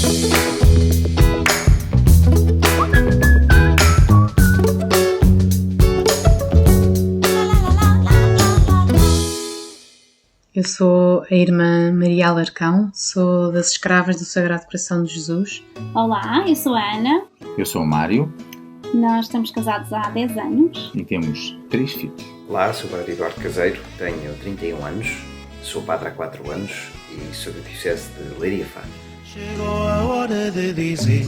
Eu sou a irmã Maria Alarcão, sou das Escravas do Sagrado Coração de Jesus. Olá, eu sou a Ana. Eu sou o Mário. Nós estamos casados há 10 anos. E temos 3 filhos. Olá, sou o Padre Eduardo Caseiro, tenho 31 anos, sou padre há 4 anos e sou da Diocese de Leiria Faro. Chegou a hora de dizer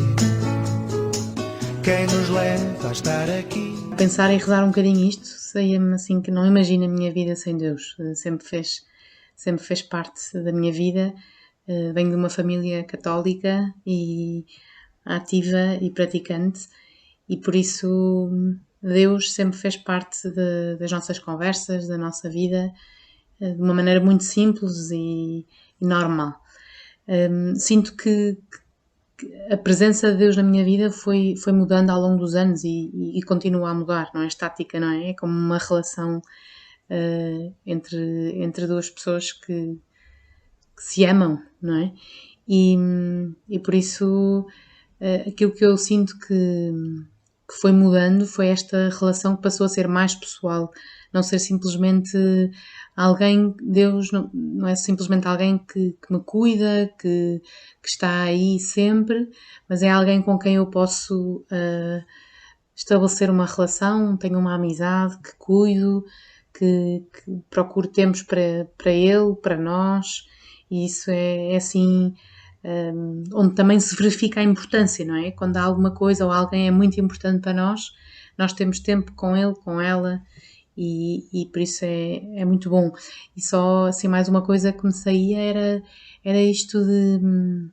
quem nos leva a estar aqui. Pensar e rezar um bocadinho isto, saía-me assim que não imagino a minha vida sem Deus. Sempre fez parte da minha vida. Venho de uma família católica e ativa e praticante, e por isso Deus sempre fez parte das nossas conversas, da nossa vida, de uma maneira muito simples e normal. Sinto que a presença de Deus na minha vida foi mudando ao longo dos anos e continua a mudar, não é estática, não é? É como uma relação entre duas pessoas que se amam, não é? E por isso aquilo que eu sinto que foi mudando foi esta relação que passou a ser mais pessoal, não ser simplesmente alguém, Deus não é simplesmente alguém que me cuida, que está aí sempre, mas é alguém com quem eu posso estabelecer uma relação, tenho uma amizade, que cuido, que procuro tempos para ele, para nós, e isso é assim onde também se verifica a importância, não é? Quando há alguma coisa ou alguém é muito importante para nós temos tempo com ele, com ela, e por isso é muito bom. E só assim mais uma coisa que me saía era isto de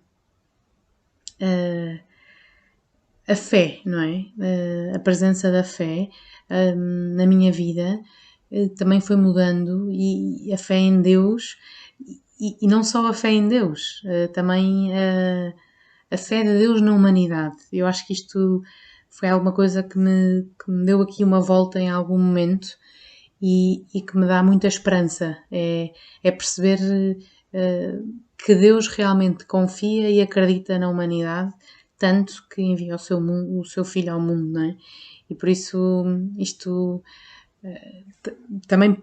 a fé, não é? A presença da fé na minha vida também foi mudando, e a fé em Deus, e não só a fé em Deus, também a fé de Deus na humanidade. Eu acho que isto foi alguma coisa que me deu aqui uma volta em algum momento e que me dá muita esperança. É perceber que Deus realmente confia e acredita na humanidade, tanto que envia o seu Filho ao mundo, não é? E por isso isto também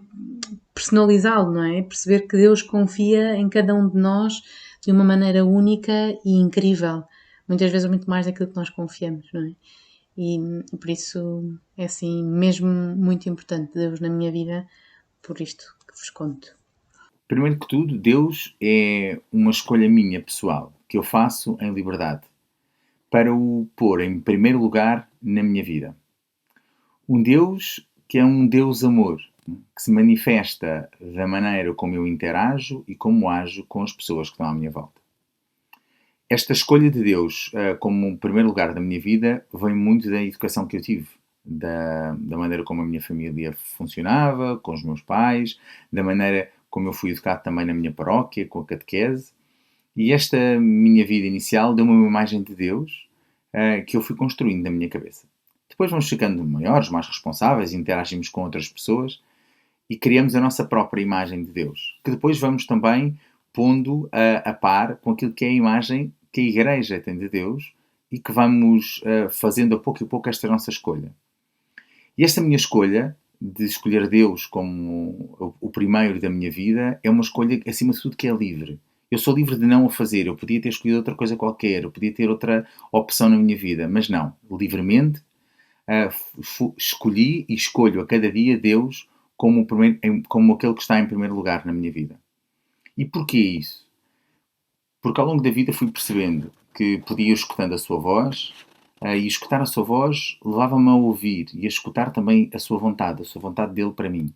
personalizá-lo, não é? Perceber que Deus confia em cada um de nós de uma maneira única e incrível, muitas vezes muito mais daquilo que nós confiamos, não é? E por isso é assim mesmo muito importante Deus na minha vida, por isto que vos conto. Primeiro que tudo, Deus é uma escolha minha, pessoal, que eu faço em liberdade, para o pôr em primeiro lugar na minha vida. Um Deus que é um Deus amor, que se manifesta da maneira como eu interajo e como ajo com as pessoas que estão à minha volta. Esta escolha de Deus como o primeiro lugar da minha vida vem muito da educação que eu tive, da maneira como a minha família funcionava, com os meus pais, da maneira como eu fui educado também na minha paróquia, com a catequese. E esta minha vida inicial deu-me uma imagem de Deus que eu fui construindo na minha cabeça. Depois vamos ficando maiores, mais responsáveis, interagimos com outras pessoas e criamos a nossa própria imagem de Deus, que depois vamos também pondo a par com aquilo que é a imagem que a Igreja tem de Deus e que vamos fazendo a pouco e pouco esta nossa escolha. E esta minha escolha de escolher Deus como o primeiro da minha vida é uma escolha, acima de tudo, que é livre. Eu sou livre de não o fazer. Eu podia ter escolhido outra coisa qualquer, eu podia ter outra opção na minha vida, mas não. Livremente escolhi e escolho a cada dia Deus como aquele que está em primeiro lugar na minha vida. E porquê isso? Porque ao longo da vida fui percebendo que podia ir escutando a sua voz, e escutar a sua voz levava-me a ouvir e a escutar também a sua vontade dele para mim.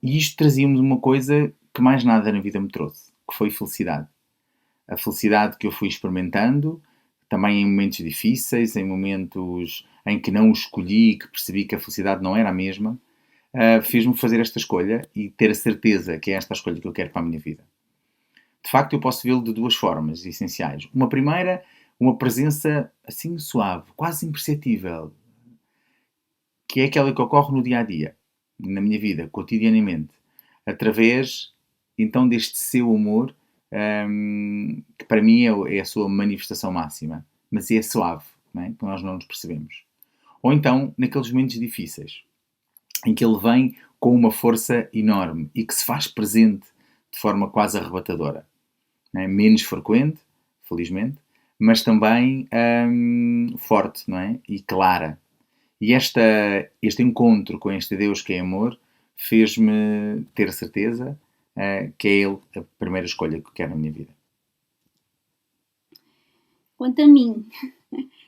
E isto trazia-me uma coisa que mais nada na vida me trouxe, que foi felicidade. A felicidade que eu fui experimentando, também em momentos difíceis, em momentos em que não o escolhi e que percebi que a felicidade não era a mesma, fez-me fazer esta escolha e ter a certeza que é esta a escolha que eu quero para a minha vida. De facto, eu posso vê-lo de duas formas essenciais. Uma primeira, uma presença assim suave, quase imperceptível, que é aquela que ocorre no dia-a-dia, na minha vida, cotidianamente, através, então, deste seu amor que para mim é a sua manifestação máxima, mas é suave, não é? Que nós não nos percebemos. Ou então, naqueles momentos difíceis, em que ele vem com uma força enorme e que se faz presente de forma quase arrebatadora. Não é? Menos frequente, felizmente, mas também forte, não é? E clara. E este encontro com este Deus que é amor fez-me ter a certeza que é Ele a primeira escolha que eu quero na minha vida. Quanto a mim,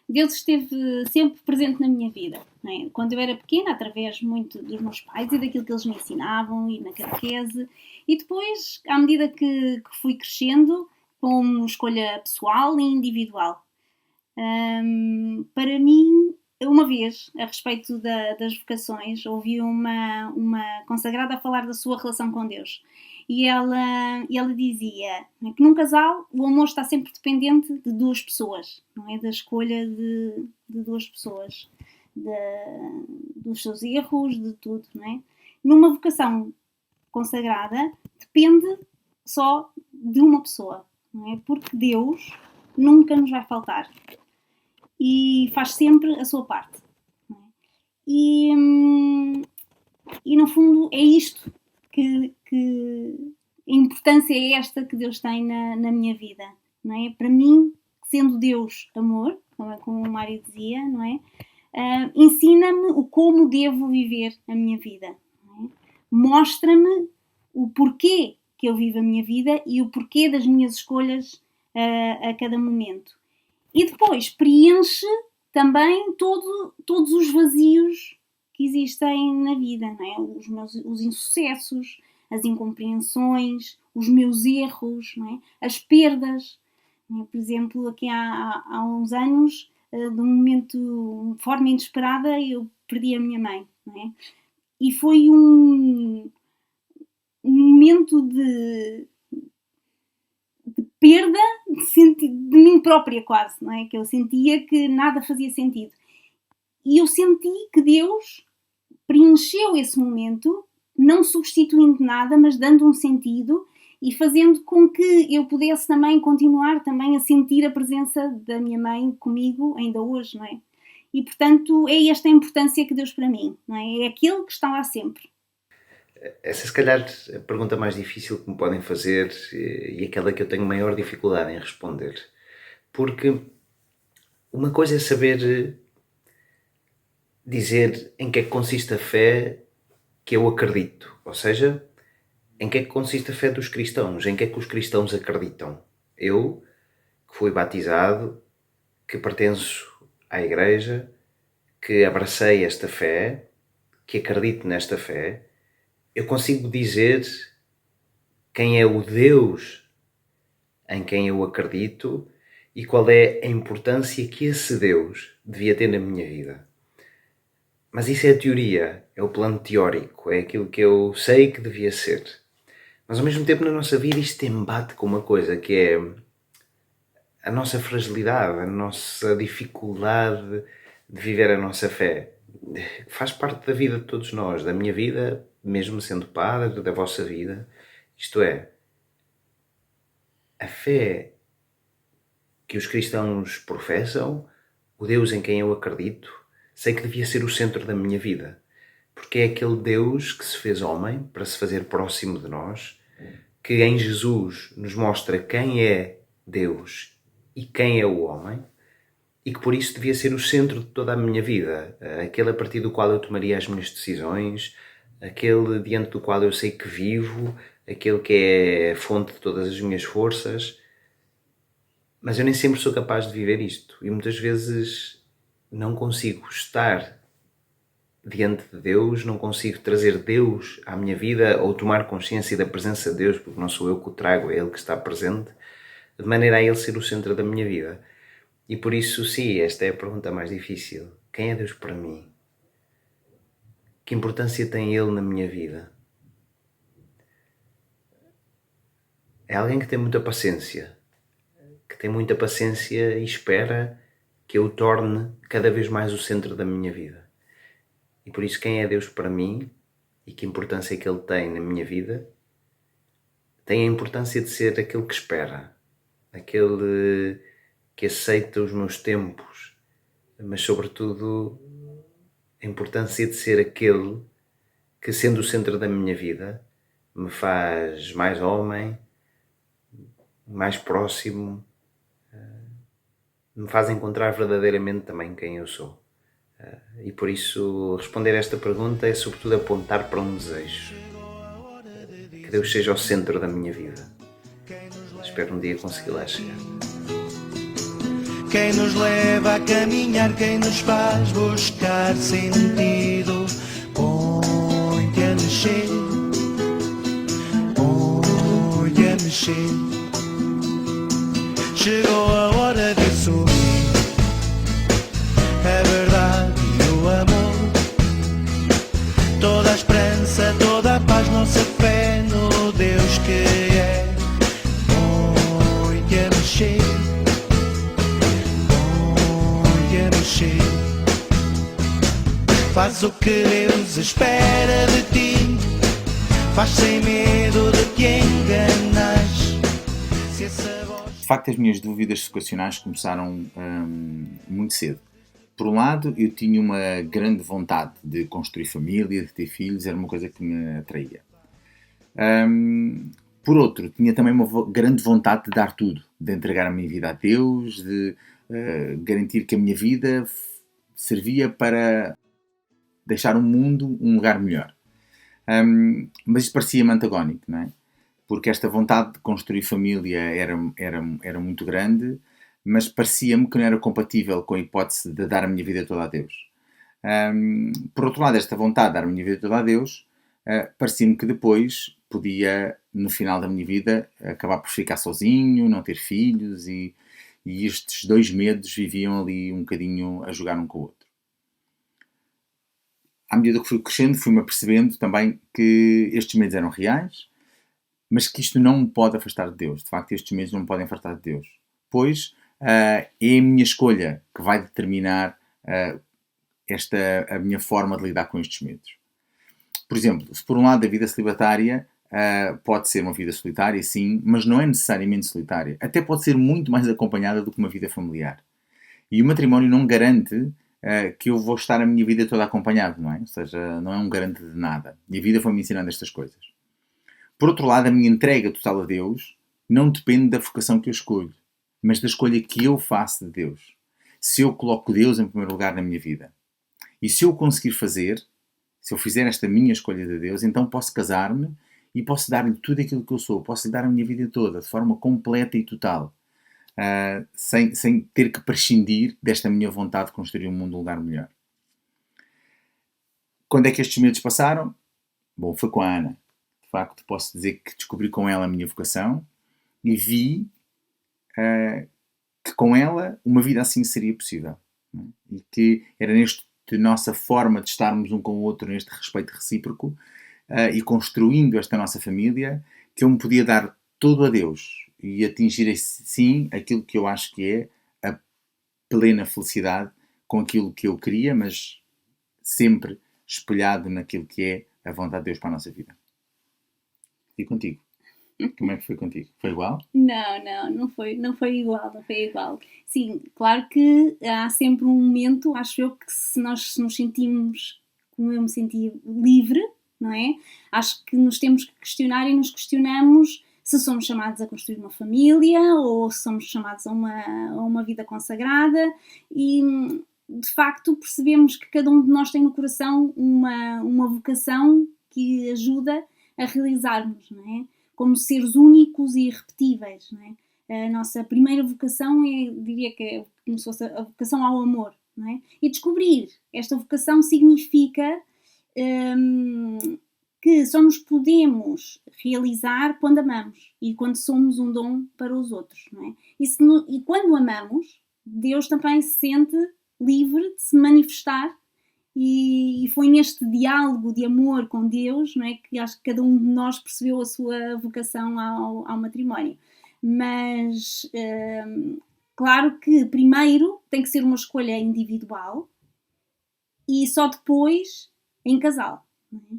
Deus esteve sempre presente na minha vida. Não é? Quando eu era pequena, através muito dos meus pais e daquilo que eles me ensinavam e na catequese. E depois, à medida que fui crescendo, como escolha pessoal e individual. Para mim, uma vez, a respeito das vocações, ouvi uma consagrada a falar da sua relação com Deus. E ela dizia que num casal o amor está sempre dependente de duas pessoas, não é? Da escolha de duas pessoas, dos seus erros, de tudo, não é? Numa vocação consagrada depende só de uma pessoa, não é? Porque Deus nunca nos vai faltar e faz sempre a sua parte, não é? E no fundo é isto que a importância é esta que Deus tem na minha vida, não é? Para mim, sendo Deus amor, como o Mário dizia, não é? Ensina-me o como devo viver a minha vida, não é? Mostra-me o porquê que eu vivo a minha vida e o porquê das minhas escolhas a cada momento. E depois preenche também todos os vazios que existem na vida, não é? Os insucessos, as incompreensões, os meus erros, não é? As perdas. Não é? Por exemplo, aqui há uns anos, de uma forma inesperada, eu perdi a minha mãe, não é? E foi um momento de perda de mim própria quase, não é? Que eu sentia que nada fazia sentido. E eu senti que Deus preencheu esse momento, não substituindo nada, mas dando um sentido e fazendo com que eu pudesse também continuar também a sentir a presença da minha mãe comigo ainda hoje, não é? E, portanto, é esta a importância que Deus para mim, não é? É aquele que está lá sempre. Essa, se calhar, a pergunta mais difícil que me podem fazer e aquela que eu tenho maior dificuldade em responder. Porque uma coisa é saber dizer em que é que consiste a fé que eu acredito. Ou seja, em que é que consiste a fé dos cristãos? Em que é que os cristãos acreditam? Eu, que fui batizado, que pertenço à Igreja, que abracei esta fé, que acredito nesta fé, eu consigo dizer quem é o Deus em quem eu acredito e qual é a importância que esse Deus devia ter na minha vida. Mas isso é a teoria, é o plano teórico, é aquilo que eu sei que devia ser. Mas ao mesmo tempo na nossa vida isto embate com uma coisa que é a nossa fragilidade, a nossa dificuldade de viver a nossa fé. Faz parte da vida de todos nós, da minha vida, mesmo sendo padre, da vossa vida. Isto é, a fé que os cristãos professam, o Deus em quem eu acredito, sei que devia ser o centro da minha vida. Porque é aquele Deus que se fez homem para se fazer próximo de nós, que em Jesus nos mostra quem é Deus e quem é o homem, e que por isso devia ser o centro de toda a minha vida, aquele a partir do qual eu tomaria as minhas decisões, aquele diante do qual eu sei que vivo, aquele que é a fonte de todas as minhas forças. Mas eu nem sempre sou capaz de viver isto, e muitas vezes não consigo estar diante de Deus, não consigo trazer Deus à minha vida ou tomar consciência da presença de Deus, porque não sou eu que o trago, é Ele que está presente, de maneira a Ele ser o centro da minha vida. E por isso, sim, esta é a pergunta mais difícil. Quem é Deus para mim? Que importância tem Ele na minha vida? É alguém que tem muita paciência, e espera que eu o torne cada vez mais o centro da minha vida. E por isso, quem é Deus para mim e que importância que Ele tem na minha vida, tem a importância de ser aquele que espera, aquele que aceita os meus tempos, mas sobretudo a importância de ser aquele que, sendo o centro da minha vida, me faz mais homem, mais próximo, me faz encontrar verdadeiramente também quem eu sou. E por isso responder a esta pergunta é sobretudo apontar para um desejo. Que Deus seja o centro da minha vida. Espero um dia conseguir lá chegar. Quem nos leva a caminhar, quem nos faz buscar sentido. Põe-te a mexer, põe-te a mexer. Chegou a hora de subir a verdade e o amor, toda a esperança, toda a paz, nossa fé no Deus que é. Põe-te a mexer, põe-te a mexer. Faz o que Deus espera de ti, faz sem medo de te enganares. Se essa voz... De facto, as minhas dúvidas vocacionais começaram muito cedo. Por um lado, eu tinha uma grande vontade de construir família, de ter filhos, era uma coisa que me atraía. Por outro, tinha também uma grande vontade de dar tudo, de entregar a minha vida a Deus, de garantir que a minha vida servia para deixar o mundo um lugar melhor. Mas isso parecia-me antagónico, não é? Porque esta vontade de construir família era muito grande, mas parecia-me que não era compatível com a hipótese de dar a minha vida toda a Deus. Por outro lado, esta vontade de dar a minha vida toda a Deus, parecia-me que depois podia, no final da minha vida, acabar por ficar sozinho, não ter filhos, e estes dois medos viviam ali um bocadinho a jogar um com o outro. À medida que fui crescendo, fui-me apercebendo também que estes medos eram reais, mas que isto não me pode afastar de Deus. De facto, estes medos não me podem afastar de Deus. Pois é a minha escolha que vai determinar a minha forma de lidar com estes medos. Por exemplo, se por um lado a vida celibatária pode ser uma vida solitária, sim, mas não é necessariamente solitária. Até pode ser muito mais acompanhada do que uma vida familiar. E o matrimónio não garante que eu vou estar a minha vida toda acompanhado, não é? Ou seja, não é um garante de nada. E a vida foi-me ensinando estas coisas. Por outro lado, a minha entrega total a Deus não depende da vocação que eu escolho, mas da escolha que eu faço de Deus. Se eu coloco Deus em primeiro lugar na minha vida. E se eu conseguir fazer, se eu fizer esta minha escolha de Deus, então posso casar-me e posso dar-lhe tudo aquilo que eu sou. Posso lhe dar a minha vida toda, de forma completa e total. Sem ter que prescindir desta minha vontade de construir um mundo um lugar melhor. Quando é que estes medos passaram? Bom, foi com a Ana. De facto, posso dizer que descobri com ela a minha vocação e vi que com ela uma vida assim seria possível. Não é? E que era nesta nossa forma de estarmos um com o outro, neste respeito recíproco, e construindo esta nossa família, que eu me podia dar todo a Deus e atingir assim aquilo que eu acho que é a plena felicidade com aquilo que eu queria, mas sempre espelhado naquilo que é a vontade de Deus para a nossa vida. E contigo? Como é que foi contigo? Foi igual? Não foi igual. Sim, claro que há sempre um momento, acho eu, que se nós nos sentimos, como eu me senti, livre, não é? Acho que nos temos que questionar e nos questionamos se somos chamados a construir uma família ou se somos chamados a uma vida consagrada e, de facto, percebemos que cada um de nós tem no coração uma vocação que ajuda a realizarmos, não é? Como seres únicos e irrepetíveis, não é? A nossa primeira vocação diria que é como se fosse a vocação ao amor, não é? E descobrir esta vocação significa que só nos podemos realizar quando amamos e quando somos um dom para os outros, não é? E quando amamos, Deus também se sente livre de se manifestar e foi neste diálogo de amor com Deus, não é, que acho que cada um de nós percebeu a sua vocação ao matrimónio. Mas, claro que primeiro tem que ser uma escolha individual e só depois em casal. Não é?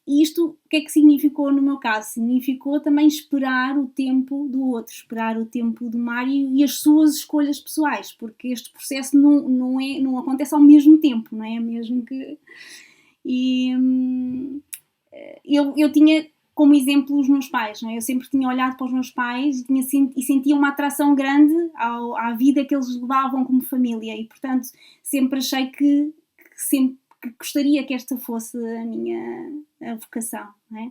E isto, o que é que significou no meu caso? Significou também esperar o tempo do outro, esperar o tempo do Mário e as suas escolhas pessoais, porque este processo não acontece ao mesmo tempo, não é? Mesmo que... E eu tinha como exemplo os meus pais, não é? Eu sempre tinha olhado para os meus pais e sentia uma atração grande à vida que eles levavam como família, e portanto sempre achei que gostaria que esta fosse a minha vocação, não é?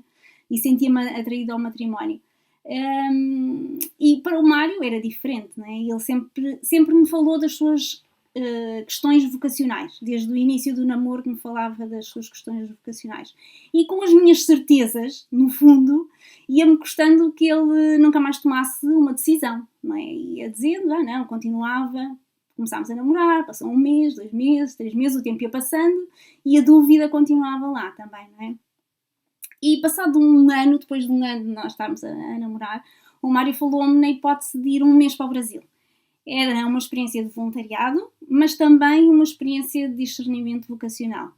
E sentia-me atraída ao matrimónio. E para o Mário era diferente, não é? Ele sempre me falou das suas questões vocacionais, desde o início do namoro que me falava das suas questões vocacionais. E com as minhas certezas, no fundo, ia-me custando que ele nunca mais tomasse uma decisão, não é? Ia dizendo, não, continuava. Começámos a namorar, passou 1 mês, 2 meses, 3 meses, o tempo ia passando e a dúvida continuava lá também, não é? E passado depois de um ano de nós estarmos a namorar, o Mário falou-me na hipótese de ir 1 mês para o Brasil. Era uma experiência de voluntariado, mas também uma experiência de discernimento vocacional.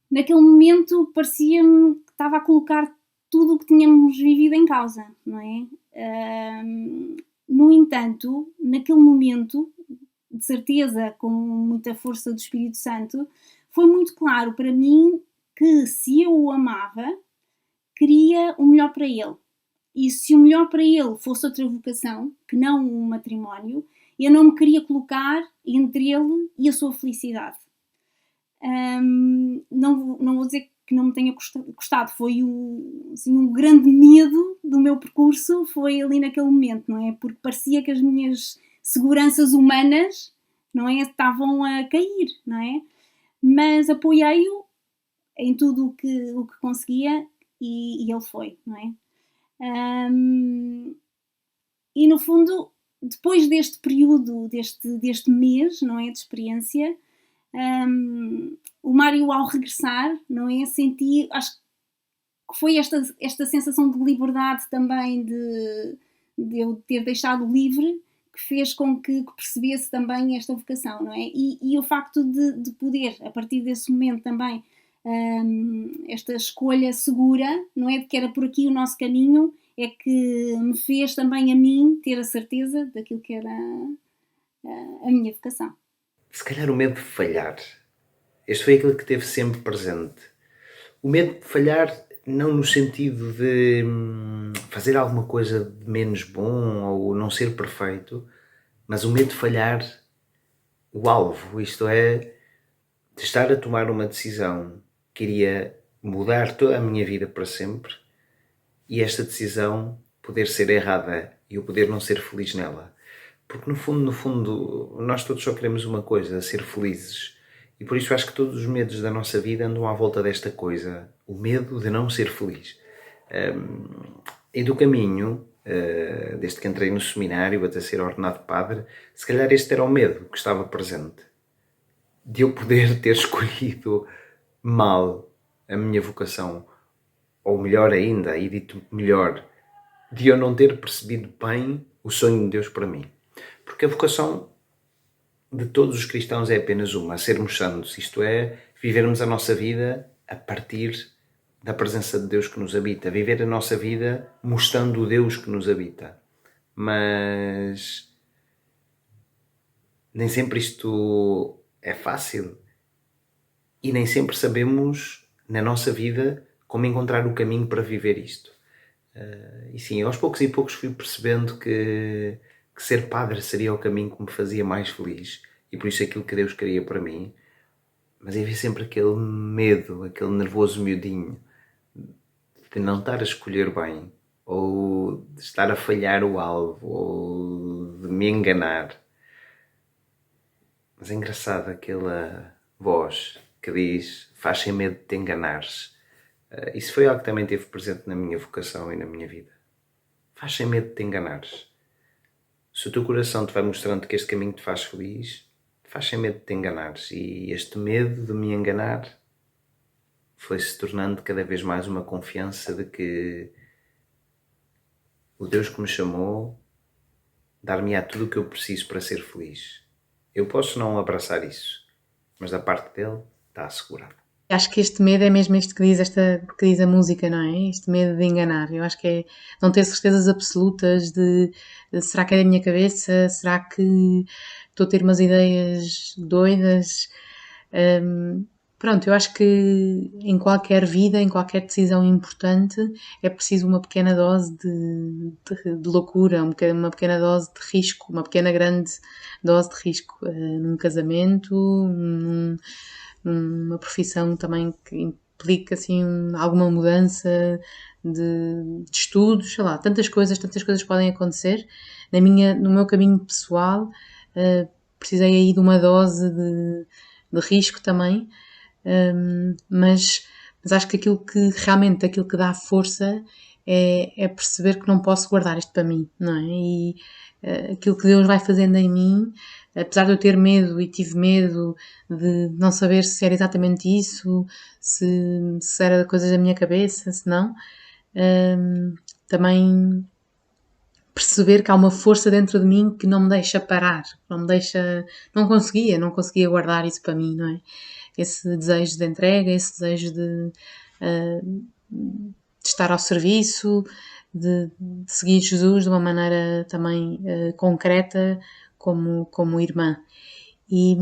Naquele momento parecia-me que estava a colocar tudo o que tínhamos vivido em causa, não é? No entanto, naquele momento, de certeza, com muita força do Espírito Santo, foi muito claro para mim que se eu o amava, queria o melhor para ele. E se o melhor para ele fosse outra vocação, que não um matrimónio, eu não me queria colocar entre ele e a sua felicidade. Não vou dizer que não me tenha custado, foi um grande medo do meu percurso, foi ali naquele momento, não é? Porque parecia que as minhas seguranças humanas, não é, estavam a cair, não é? Mas apoiei-o em tudo o que conseguia e ele foi, não é? E no fundo, depois deste período, deste mês, não é, de experiência, o Mário, ao regressar, não é, senti, acho que foi esta sensação de liberdade também de eu ter deixado livre, que fez com que percebesse também esta vocação, não é? E o facto de poder, a partir desse momento também, esta escolha segura, não é, de que era por aqui o nosso caminho, é que me fez também a mim ter a certeza daquilo que era a minha vocação. Se calhar o medo de falhar. Este foi aquilo que teve sempre presente. O medo de falhar não no sentido de fazer alguma coisa de menos bom ou não ser perfeito, mas o medo de falhar o alvo, isto é, de estar a tomar uma decisão que iria mudar toda a minha vida para sempre e esta decisão poder ser errada e eu poder não ser feliz nela. Porque no fundo, nós todos só queremos uma coisa, ser felizes. E por isso acho que todos os medos da nossa vida andam à volta desta coisa, o medo de não ser feliz. E do caminho, desde que entrei no seminário até ser ordenado padre, se calhar este era o medo que estava presente. De eu poder ter escolhido mal a minha vocação, ou melhor ainda, e dito melhor, de eu não ter percebido bem o sonho de Deus para mim. Porque a vocação de todos os cristãos é apenas uma, sermos santos, isto é, vivermos a nossa vida a partir da presença de Deus que nos habita, viver a nossa vida mostrando o Deus que nos habita. Mas nem sempre isto é fácil e nem sempre sabemos na nossa vida como encontrar o caminho para viver isto. E sim, aos poucos e poucos fui percebendo que ser padre seria o caminho que me fazia mais feliz e por isso aquilo que Deus queria para mim, mas havia sempre aquele medo, aquele nervoso miudinho de não estar a escolher bem, ou de estar a falhar o alvo, ou de me enganar. Mas é engraçado aquela voz que diz: faz sem medo de te enganares. Isso foi algo que também esteve presente na minha vocação e na minha vida. Faz sem medo de te enganares. Se o teu coração te vai mostrando que este caminho te faz feliz, faz sem medo de te enganares. E este medo de me enganar foi-se tornando cada vez mais uma confiança de que o Deus que me chamou dar-me-á tudo o que eu preciso para ser feliz. Eu posso não abraçar isso, mas da parte dele está assegurado. Acho que este medo é mesmo este que diz a música, não é? Este medo de enganar. Eu acho que é não ter certezas absolutas de será que é da minha cabeça? Será que estou a ter umas ideias doidas? Pronto, eu acho que em qualquer vida, em qualquer decisão importante, é preciso uma pequena dose de loucura, uma pequena dose de risco, uma pequena grande dose de risco. Num casamento, numa profissão também que implica assim alguma mudança de estudos, sei lá, tantas coisas podem acontecer. No meu caminho pessoal, precisei aí de uma dose de risco também, mas acho que aquilo que dá força é perceber que não posso guardar isto para mim, não é? E aquilo que Deus vai fazendo em mim, apesar de eu ter medo e tive medo de não saber se era exatamente isso, se era coisas da minha cabeça, se não, também perceber que há uma força dentro de mim que não me deixa parar, não conseguia guardar isso para mim, não é? Esse desejo de entrega, esse desejo de estar ao serviço, de seguir Jesus de uma maneira também concreta como irmã. E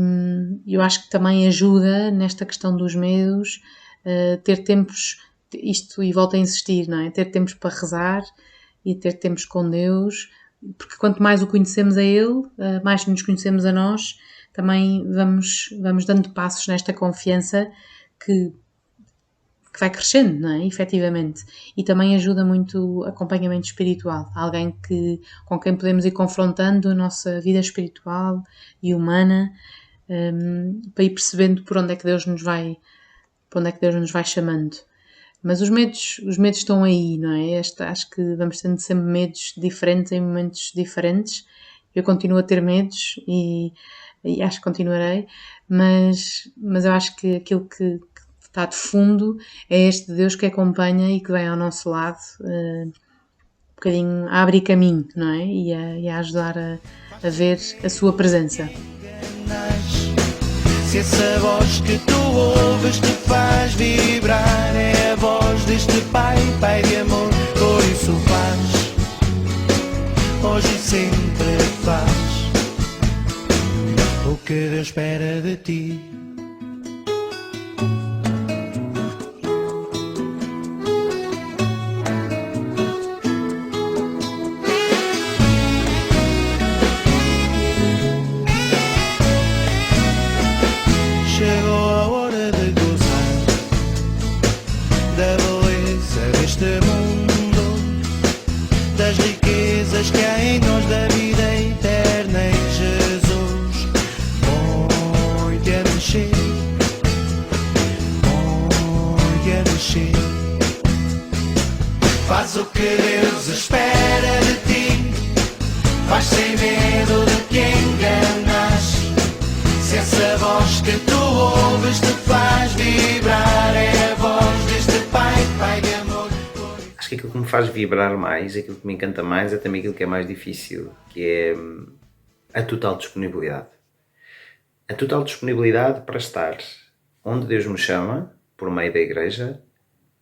eu acho que também ajuda nesta questão dos medos ter tempos, isto e volto a insistir, não é? Ter tempos para rezar e ter tempos com Deus, porque quanto mais o conhecemos a Ele, mais nos conhecemos a nós, também vamos dando passos nesta confiança que vai crescendo, não é? Efetivamente. E também ajuda muito o acompanhamento espiritual. Alguém com quem podemos ir confrontando a nossa vida espiritual e humana, para ir percebendo por onde é que Deus nos vai chamando. Mas os medos estão aí, não é? Acho que vamos tendo sempre medos diferentes em momentos diferentes. Eu continuo a ter medos e acho que continuarei, mas eu acho que aquilo que está de fundo é este Deus que acompanha e que vem ao nosso lado, um bocadinho a abrir caminho, não é? E a ajudar a ver a sua presença. Se essa voz que tu ouves te faz vibrar, é a voz deste Pai, Pai de amor, por isso faz, hoje e sempre faz, o que Deus espera de ti. Faz o que Deus espera de ti, faz sem medo de que enganas. Se essa voz que tu ouves te faz vibrar, é a voz deste Pai, Pai de amor. Acho que aquilo que me faz vibrar mais, aquilo que me encanta mais, é também aquilo que é mais difícil, que é a total disponibilidade. A total disponibilidade para estar onde Deus me chama, por meio da igreja,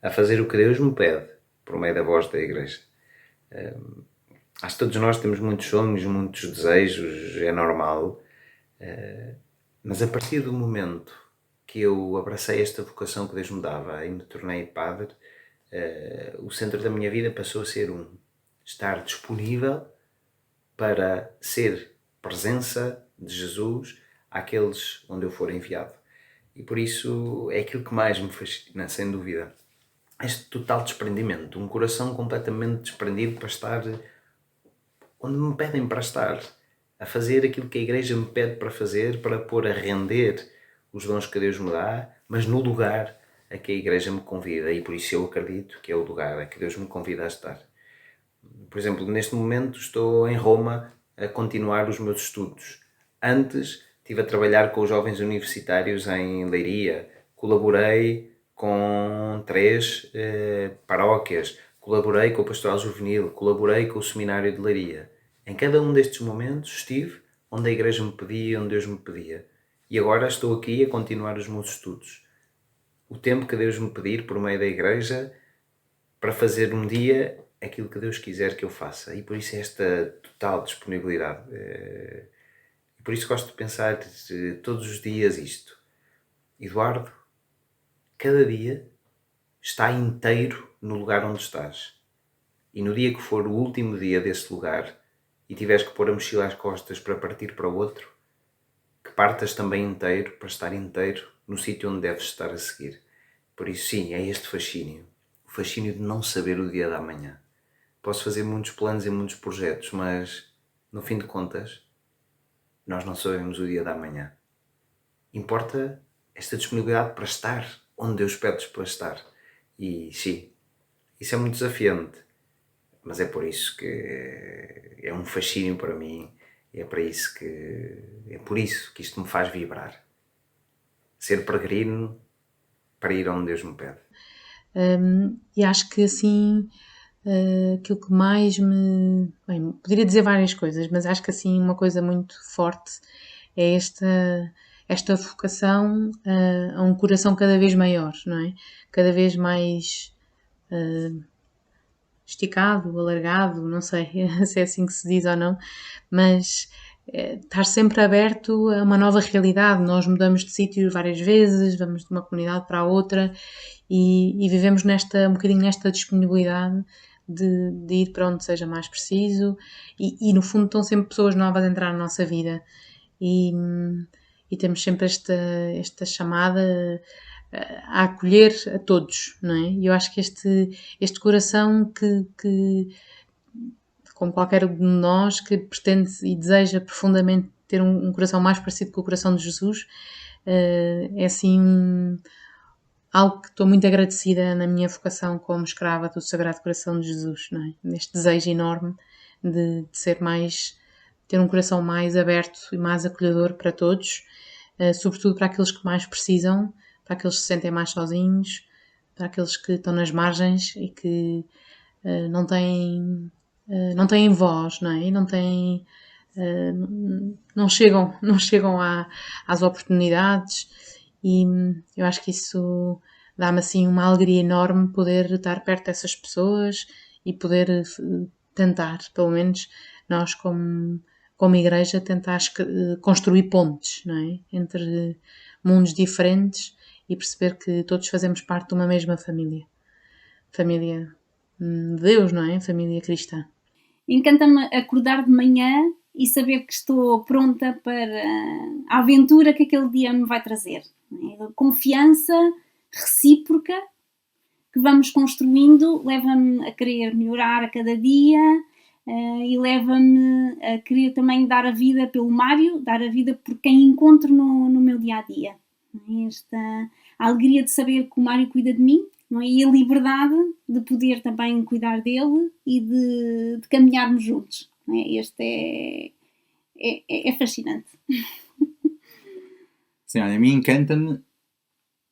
a fazer o que Deus me pede, por meio da voz da igreja. Acho que todos nós temos muitos sonhos, muitos desejos, é normal, mas a partir do momento que eu abracei esta vocação que Deus me dava e me tornei padre, o centro da minha vida passou a ser estar disponível para ser presença de Jesus àqueles onde eu for enviado. E por isso é aquilo que mais me fascina, sem dúvida. Este total desprendimento, um coração completamente desprendido para estar onde me pedem para estar, a fazer aquilo que a igreja me pede para fazer, para pôr a render os dons que Deus me dá, mas no lugar a que a igreja me convida, e por isso eu acredito que é o lugar a que Deus me convida a estar. Por exemplo, neste momento estou em Roma a continuar os meus estudos. Antes estive a trabalhar com os jovens universitários em Leiria, colaborei com 3 paróquias, colaborei com o Pastoral Juvenil, colaborei com o Seminário de Leiria. Em cada um destes momentos estive onde a igreja me pedia, onde Deus me pedia. E agora estou aqui a continuar os meus estudos. o tempo que Deus me pedir por meio da igreja para fazer um dia aquilo que Deus quiser que eu faça. E por isso esta total disponibilidade. E por isso gosto de pensar todos os dias isto. Eduardo, cada dia está inteiro no lugar onde estás. E no dia que for o último dia desse lugar e tiveres que pôr a mochila às costas para partir para o outro, que partas também inteiro para estar inteiro no sítio onde deves estar a seguir. Por isso sim, é este fascínio. O fascínio de não saber o dia da manhã. Posso fazer muitos planos e muitos projetos, mas no fim de contas, nós não sabemos o dia da manhã. Importa esta disponibilidade para estar onde Deus pede para estar. E sim, isso é muito desafiante, mas é por isso que é um fascínio para mim, e é por isso que isto me faz vibrar. Ser peregrino para ir onde Deus me pede. E acho que assim, aquilo que mais me... Bem, poderia dizer várias coisas, mas acho que assim uma coisa muito forte é esta vocação a um coração cada vez maior, não é? Cada vez mais esticado, alargado, não sei se é assim que se diz ou não, mas estar sempre aberto a uma nova realidade. Nós mudamos de sítio várias vezes, vamos de uma comunidade para a outra e vivemos um bocadinho nesta disponibilidade de ir para onde seja mais preciso e no fundo estão sempre pessoas novas a entrar na nossa vida e temos sempre esta chamada a acolher a todos, não é? E eu acho que este coração que como qualquer um de nós que pretende e deseja profundamente ter um coração mais parecido com o coração de Jesus, é assim algo que estou muito agradecida na minha vocação como escrava do Sagrado Coração de Jesus, não é? Neste desejo enorme de ter um coração mais aberto e mais acolhedor para todos, sobretudo para aqueles que mais precisam, para aqueles que se sentem mais sozinhos, para aqueles que estão nas margens e que não têm voz, não é? E não chegam às oportunidades e eu acho que isso dá-me assim uma alegria enorme poder estar perto dessas pessoas e poder tentar, pelo menos nós como igreja, tentar construir pontes, não é? Entre mundos diferentes e perceber que todos fazemos parte de uma mesma família. Família de Deus, não é? Família cristã. Encanta-me acordar de manhã e saber que estou pronta para a aventura que aquele dia me vai trazer. Confiança recíproca que vamos construindo leva-me a querer melhorar a cada dia e leva-me a querer também dar a vida pelo Mário, dar a vida por quem encontro no meu dia-a-dia. A alegria de saber que o Mário cuida de mim, não é? E a liberdade de poder também cuidar dele e de caminharmos juntos. Não é? Este é fascinante. Sim, olha, a mim encanta-me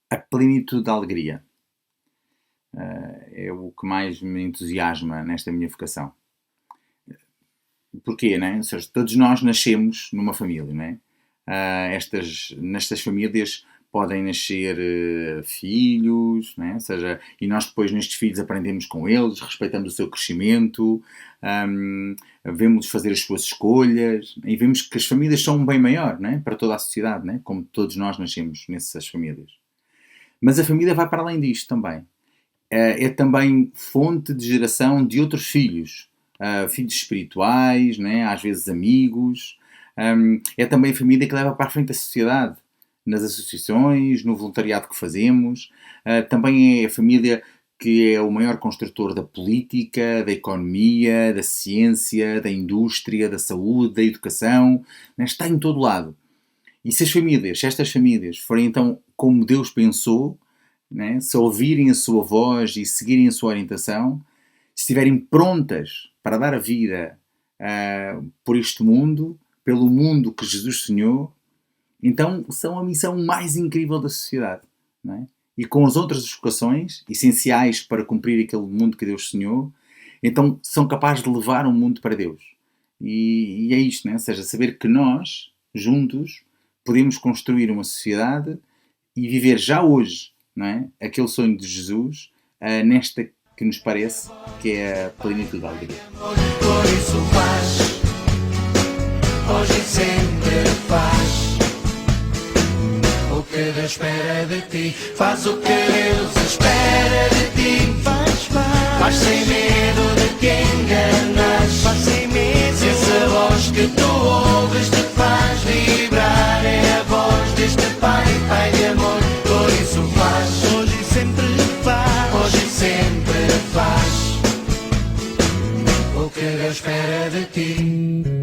a plenitude da alegria. É o que mais me entusiasma nesta minha vocação. Porquê, não é? Ou seja, todos nós nascemos numa família, não é? Nestas famílias podem nascer filhos, não é? Ou seja, e nós depois nestes filhos aprendemos com eles, respeitamos o seu crescimento, vemos-los fazer as suas escolhas e vemos que as famílias são um bem maior, não é? Para toda a sociedade, não é? Como todos nós nascemos nessas famílias. Mas a família vai para além disto também. É também fonte de geração de outros filhos, filhos espirituais, não é? Às vezes amigos. É também a família que leva para a frente a sociedade, nas associações, no voluntariado que fazemos. Também é a família que é o maior construtor da política, da economia, da ciência, da indústria, da saúde, da educação. Né? Está em todo lado. E se estas famílias forem então como Deus pensou, né? Se ouvirem a sua voz e seguirem a sua orientação, se estiverem prontas para dar a vida por este mundo, pelo mundo que Jesus sonhou, então são a missão mais incrível da sociedade. Não é? E com as outras vocações, essenciais para cumprir aquele mundo que Deus sonhou, então são capazes de levar o mundo para Deus. E é isto, não é? Ou seja, saber que nós, juntos, podemos construir uma sociedade e viver já hoje, não é? Aquele sonho de Jesus, nesta que nos parece que é a plenitude da alegria. Por isso faz, hoje e sempre faz o que Deus espera de ti. Faz o que Deus espera de ti. Faz sem medo de te enganas. Faz sem medo. Se essa voz que tu ouves te faz vibrar, é a voz deste Pai, Pai de amor. Por isso faz, hoje e sempre faz, hoje e sempre faz o que Deus espera de ti.